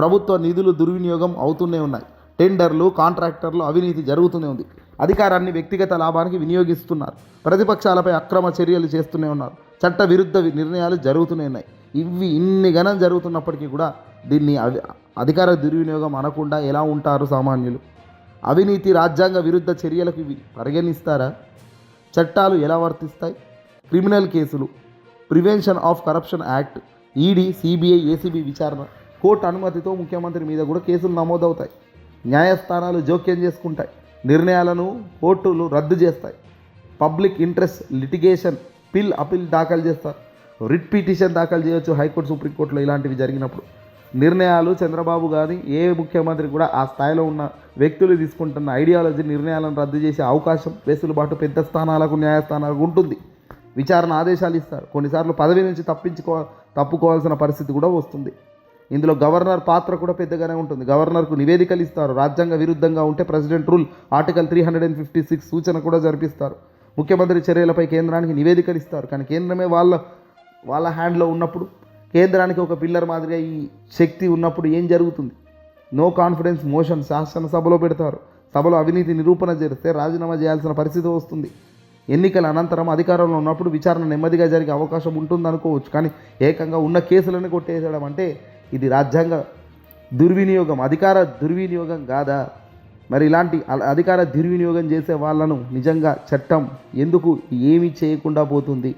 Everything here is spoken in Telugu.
ప్రభుత్వ నిధులు దుర్వినియోగం అవుతూనే ఉన్నాయి. టెండర్లు, కాంట్రాక్టర్లు అవినీతి జరుగుతూనే ఉంది. అధికారాన్ని వ్యక్తిగత లాభానికి వినియోగిస్తున్నారు. ప్రతిపక్షాలపై అక్రమ చర్యలు చేస్తూనే ఉన్నారు. చట్ట విరుద్ధ నిర్ణయాలు జరుగుతూనే ఉన్నాయి. ఇన్ని గణం జరుగుతున్నప్పటికీ కూడా దీన్ని అధికార దుర్వినియోగం అనకుండా ఎలా ఉంటారు సామాన్యులు? అవినీతి, రాజ్యాంగ విరుద్ధ చర్యలకు పరిగణిస్తారా? చట్టాలు ఎలా వర్తిస్తాయి? క్రిమినల్ కేసులు, prevention of corruption act, ED, CBI, ACB విచారణ, కోర్టు అనుమతితో ముఖ్యమంత్రి మీద కూడా కేసులు నమోదవుతాయి. న్యాయస్థానాలు జోక్యం చేసుకుంటాయి. నిర్ణయాలను కోర్టులు రద్దు చేస్తాయి. పబ్లిక్ ఇంట్రెస్ట్ లిటిగేషన్ అపీల్ దాఖలు చేస్తారు. రిట్ పిటిషన్ దాఖలు చేయొచ్చు హైకోర్టు, సుప్రీంకోర్టులో ఇలాంటివి జరిగినప్పుడు. నిర్ణయాలు చంద్రబాబు కానీ ఏ ముఖ్యమంత్రి కూడా ఆ స్థాయిలో ఉన్న వ్యక్తులు తీసుకుంటున్న ఐడియాలజీ నిర్ణయాలను రద్దు చేసే అవకాశం, వెసులుబాటు పెద్ద స్థానాలకు, న్యాయస్థానాలకు ఉంటుంది. విచారణ ఆదేశాలు ఇస్తారు. కొన్నిసార్లు పదవి నుంచి తప్పుకోవాల్సిన పరిస్థితి కూడా వస్తుంది. ఇందులో గవర్నర్ పాత్ర కూడా పెద్దగానే ఉంటుంది. గవర్నర్కు నివేదికలు ఇస్తారు. రాజ్యాంగ విరుద్ధంగా ఉంటే ప్రెసిడెంట్ రూల్ ఆర్టికల్ 356 సూచన కూడా జరిపిస్తారు. ముఖ్యమంత్రి చర్యలపై కేంద్రానికి నివేదికలు ఇస్తారు. కానీ కేంద్రమే వాళ్ళ హ్యాండ్లో ఉన్నప్పుడు, కేంద్రానికి ఒక పిల్లర్ మాదిరిగా ఈ శక్తి ఉన్నప్పుడు ఏం జరుగుతుంది? నో కాన్ఫిడెన్స్ మోషన్ శాసనసభలో పెడతారు. సభలో అవినీతి నిరూపణ చేస్తే రాజీనామా చేయాల్సిన పరిస్థితి వస్తుంది. ఎన్నికల అనంతరం అధికారంలో ఉన్నప్పుడు విచారణ నెమ్మదిగా జరిగే అవకాశం ఉంటుంది అనుకోవచ్చు. కానీ ఏకంగా ఉన్న కేసులను కొట్టేయడం అంటే ఇది రాజ్యాంగ దుర్వినియోగం, అధికార దుర్వినియోగం కాదా? మరి ఇలాంటి అధికార దుర్వినియోగం చేసే వాళ్ళను నిజంగా చట్టం ఎందుకు ఏమీ చేయకుండా పోతుంది?